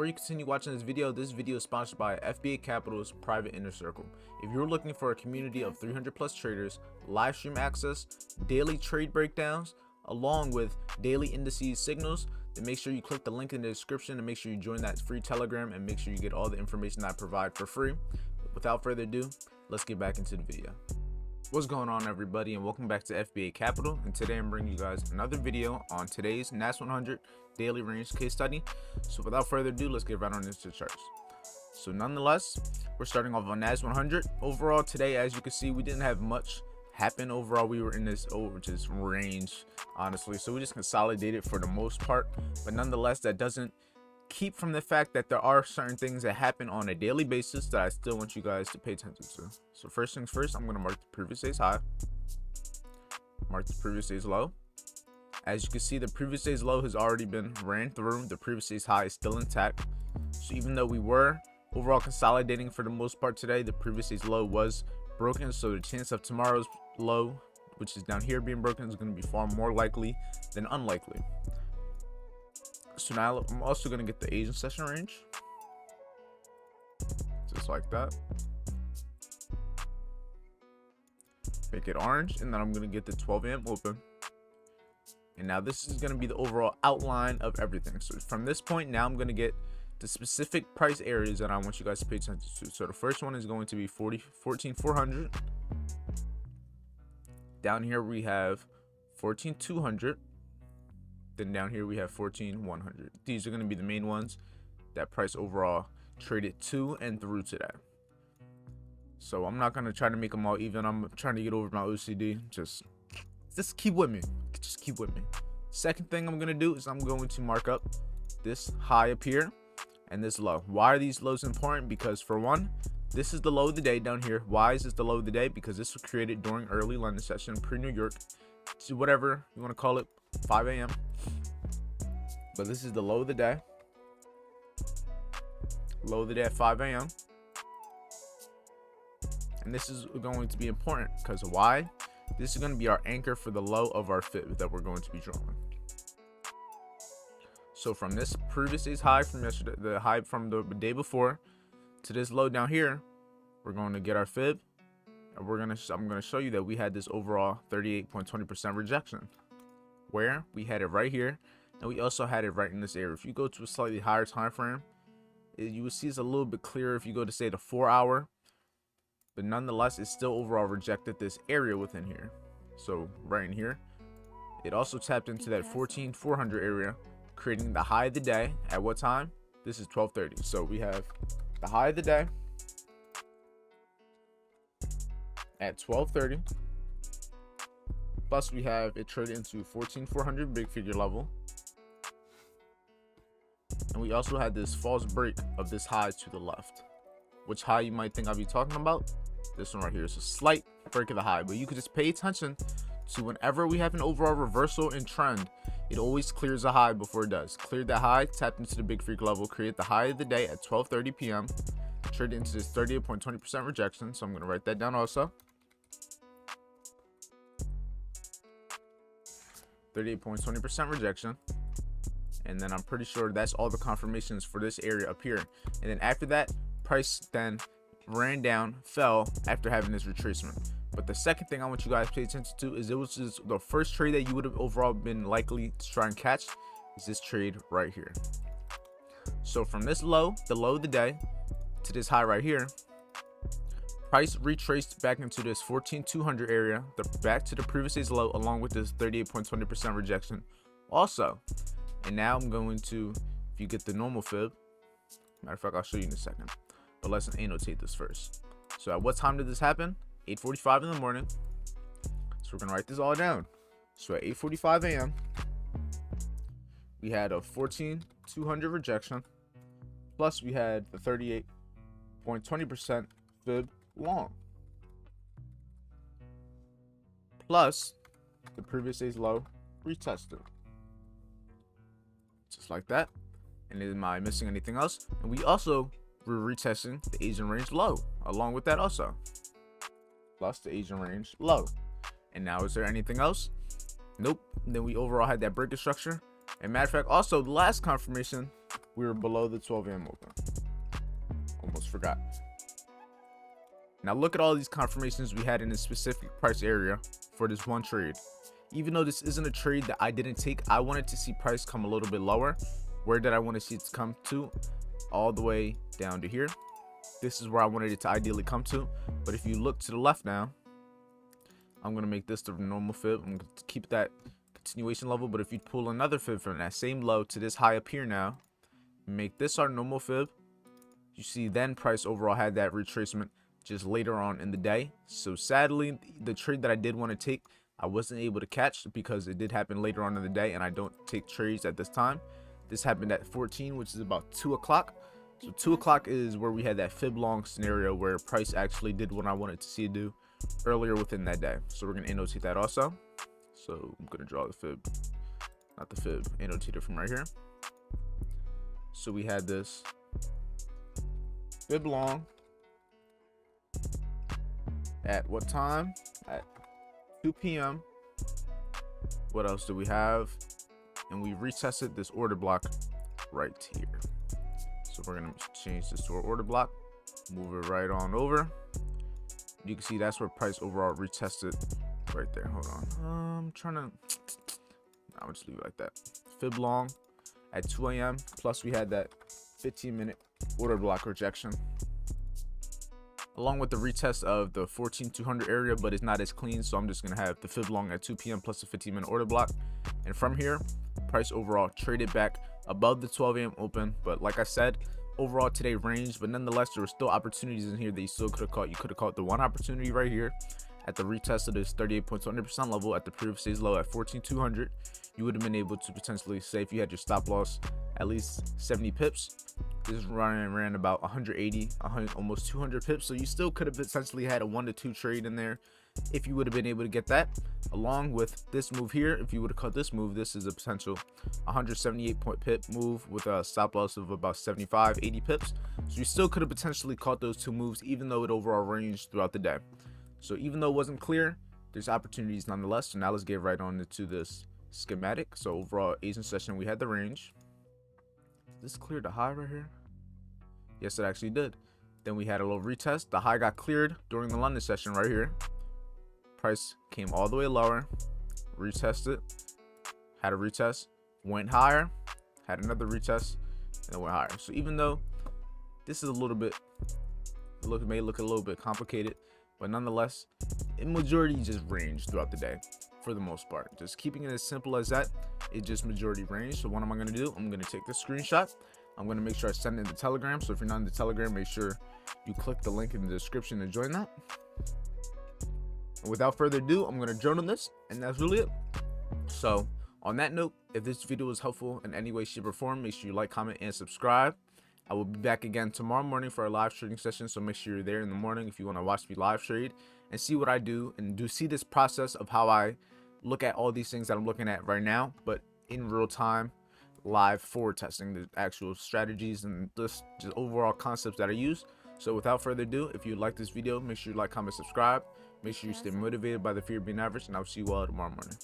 Before you continue watching this video is sponsored by FBA Capital's Private Inner Circle. If you're looking for a community of 300 plus traders, live stream access, daily trade breakdowns, along with daily indices signals, then make sure you click the link in the description and make sure you join that free Telegram and make sure you get all the information I provide for free. Without further ado, let's get back into the video. What's going on, everybody, and welcome back to FBA Capital. And today I'm bringing you guys another video on today's NAS100 daily range case study. So without further ado, let's get right on into the charts. So nonetheless, we're starting off on NAS100. Overall today, as you can see, we didn't have much happen. Overall, we were in this just range, honestly, so we just consolidated for the most part. But nonetheless, that doesn't keep from the fact that there are certain things that happen on a daily basis that I still want you guys to pay attention to. So first things first, I'm going to mark the previous day's high, mark the previous day's low. As you can see, the previous day's low has already been ran through. The previous day's high is still intact. So even though we were overall consolidating for the most part today, the previous day's low was broken. So the chance of tomorrow's low, which is down here, being broken is going to be far more likely than unlikely. So now I'm also going to get the Asian session range, just like that. Make it orange, and then I'm going to get the 12 AM open. And now this is going to be the overall outline of everything. So from this point, now I'm going to get the specific price areas that I want you guys to pay attention to. So the first one is going to be 14,400. Down here we have 14,200. Then down here we have 14,100. These are going to be the main ones that price overall traded to and through today. So I'm not going to try to make them all even. I'm trying to get over my OCD. Just keep with me. Just keep with me. Second thing I'm going to do is I'm going to mark up this high up here and this low. Why are these lows important? Because for one, this is the low of the day down here. Why is this the low of the day? Because this was created during early London session, pre-New York, to whatever you want to call it, 5 AM. But this is the low of the day. Low of the day at 5 AM. And this is going to be important because why? This is going to be our anchor for the low of our fib that we're going to be drawing. So from this previous day's high from yesterday, the high from the day before, to this low down here, we're going to get our fib. And I'm going to show you that we had this overall 38.20% rejection, where we had it right here, and we also had it right in this area. If you go to a slightly higher time frame, you will see it's a little bit clearer if you go to say the 4 hour, but nonetheless it still overall rejected this area within here. So right in here, it also tapped into that 14,400 area, creating the high of the day at what time? This is 12:30. So we have the high of the day at 12:30. Plus we have it traded into 14,400 big figure level. And we also had this false break of this high to the left. Which high you might think I'll be talking about? This one right here is a slight break of the high, but you could just pay attention to whenever we have an overall reversal in trend, it always clears a high before it does. Cleared that high, tapped into the big freak level, create the high of the day at 12:30 p.m. Traded into this 38.20% rejection. So I'm going to write that down also. 38.20% rejection. And then I'm pretty sure that's all the confirmations for this area up here. And then after that, price then ran down, fell after having this retracement. But the second thing I want you guys to pay attention to is it was just the first trade that you would have overall been likely to try and catch is this trade right here. So from this low, the low of the day, to this high right here, price retraced back into this 14,200 area, back to the previous day's low, along with this 38.20% rejection also. And now I'm going to, if you get the normal fib, matter of fact, I'll show you in a second, but let's annotate this first. So at what time did this happen? 8:45 in the morning. So we're going to write this all down. So at 8:45 AM, we had a 14,200 rejection, plus we had the 38.20% fib long, plus the previous day's low retested. Just like that. And am I missing anything else? And we also were retesting the Asian range low along with that also, plus the Asian range low. And now is there anything else? Nope. And then we overall had that breaking structure. And matter of fact, also the last confirmation we were below the 12 a.m. open. Almost forgot. Now look at all these confirmations we had in a specific price area for this one trade. Even though this isn't a trade that I didn't take, I wanted to see price come a little bit lower. Where did I want to see it come to? All the way down to here. This is where I wanted it to ideally come to. But if you look to the left now, I'm going to make this the normal fib. I'm going to keep that continuation level. But if you pull another fib from that same low to this high up here now, make this our normal fib. You see then price overall had that retracement just later on in the day. So sadly, the trade that I did want to take, I wasn't able to catch because it did happen later on in the day, and I don't take trades at this time. This happened at 14, which is about 2 o'clock. So 2 o'clock is where we had that fib long scenario where price actually did what I wanted to see it do earlier within that day. So we're going to annotate that also. So I'm going to draw the fib, not the fib, annotate it from right here. So we had this fib long at what time? At 2 p.m. What else do we have? And we retested this order block right here. So we're gonna change this to our order block, move it right on over. You can see that's where price overall retested right there. Hold on, I'm trying to, I'll just leave it like that. Fib long at 2 a.m. plus we had that 15-minute order block rejection, along with the retest of the 14,200 area, but it's not as clean. So I'm just gonna have the fib long at 2 p.m. plus a 15-minute order block. And from here, price overall traded back above the 12 a.m. open. But like I said, overall today ranged, but nonetheless, there were still opportunities in here that you still could have caught. You could have caught the one opportunity right here at the retest of this 38.200% level at the previous day's low at 14,200. You would have been able to potentially say, if you had your stop loss at least 70 pips, this ran about 180, almost 200 pips. So you still could have potentially had a 1 to 2 trade in there if you would have been able to get that. Along with this move here, if you would have caught this move, this is a potential 178 point pip move with a stop loss of about 75, 80 pips. So you still could have potentially caught those two moves, even though it overall ranged throughout the day. So even though it wasn't clear, there's opportunities nonetheless. So now let's get right on into this schematic. So overall Asian session, we had the range. This cleared the high right here. Yes, it actually did. Then we had a little retest. The high got cleared during the London session right here. Price came all the way lower, retested, had a retest, went higher, had another retest, and then went higher. So even though this is a little bit, may look a little bit complicated, but nonetheless, in majority just range throughout the day for the most part. Just keeping it as simple as that, it just majority range. So what am I going to do? I'm going to take this screenshot. I'm going to make sure I send it in the Telegram. So if you're not in the Telegram, make sure you click the link in the description to join that. And without further ado, I'm going to journal this, and that's really it. So on that note, if this video was helpful in any way, shape, or form, make sure you like, comment, and subscribe. I will be back again tomorrow morning for our live trading session. So make sure you're there in the morning if you want to watch me live trade and see what I do, and see this process of how I look at all these things that I'm looking at right now, but in real time, live forward testing the actual strategies and just overall concepts that I use. So without further ado, if you like this video, make sure you like, comment, subscribe. Make sure you stay motivated by the fear of being average, and I'll see you all tomorrow morning.